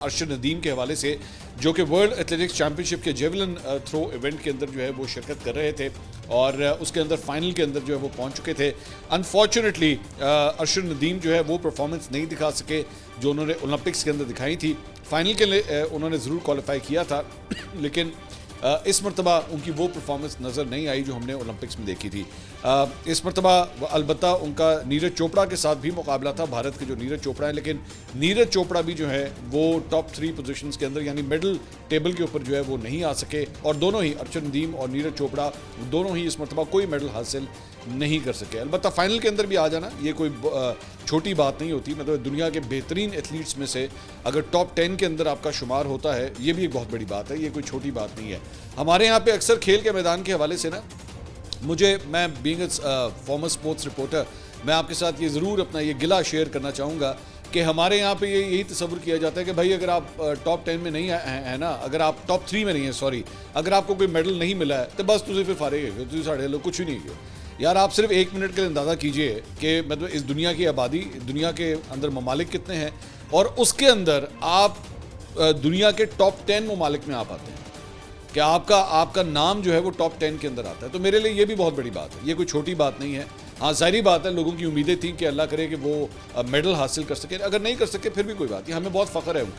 अरशद नदीम के हवाले से, जो कि वर्ल्ड एथलेटिक्स चैंपियनशिप के जेवलिन थ्रो इवेंट के अंदर जो है वो शिरकत कर रहे थे और उसके अंदर फाइनल के अंदर जो है वो पहुंच चुके थे। अनफॉर्चुनेटली अरशद नदीम जो है वो परफॉर्मेंस नहीं दिखा सके जो उन्होंने ओलंपिक्स के अंदर दिखाई थी। फाइनल के लिए उन्होंने ज़रूर क्वालिफाई किया था लेकिन इस मरतबा उनकी वो परफॉर्मेंस नज़र नहीं आई जो हमने ओलंपिक्स में देखी थी। इस मरतबा अलबत्ता उनका नीरज चोपड़ा के साथ भी मुकाबला था, भारत के जो नीरज चोपड़ा है, लेकिन नीरज चोपड़ा भी जो है वो टॉप 3 पोजीशंस के अंदर यानी मेडल टेबल के ऊपर जो है वो नहीं आ सके और दोनों ही अरशद नदीम और नीरज चोपड़ा दोनों ही इस मरतबा कोई मेडल हासिल नहीं कर सके। अलबत्ता फाइनल के अंदर भी आ जाना ये कोई छोटी बात नहीं होती। मतलब दुनिया के बेहतरीन एथलीट्स में से अगर टॉप 10 के अंदर आपका शुमार होता है ये भी एक बहुत बड़ी बात है, ये कोई छोटी बात नहीं है। हमारे यहाँ पे अक्सर खेल के मैदान के हवाले से ना मैं बीइंग फॉर्मर स्पोर्ट्स रिपोर्टर मैं आपके साथ ये ज़रूर अपना ये गिला शेयर करना चाहूँगा कि हमारे यहाँ पे यही तस्वुर किया जाता है कि भाई अगर आप टॉप 10 में नहीं है ना, अगर आप टॉप 3 में नहीं है, सॉरी, अगर आपको कोई मेडल नहीं मिला है तो बस तुझे फिर फारे है, तुझे साढ़े लोग कुछ भी नहीं है। यार आप सिर्फ 1 मिनट के लिए अंदाज़ा कीजिए कि मतलब इस दुनिया की आबादी, दुनिया के अंदर ममालिक कितने हैं और उसके अंदर आप दुनिया के टॉप 10 ममालिक में आप आते हैं कि आपका नाम जो है वो टॉप 10 के अंदर आता है। तो मेरे लिए ये भी बहुत बड़ी बात है, ये कोई छोटी बात नहीं है। हाँ, ज़ाहिरी बात है लोगों की उम्मीदें थी कि अल्लाह करे कि वो मेडल हासिल कर सके, अगर नहीं कर सके फिर भी कोई बात नहीं, हमें बहुत फ़ख्र है उनके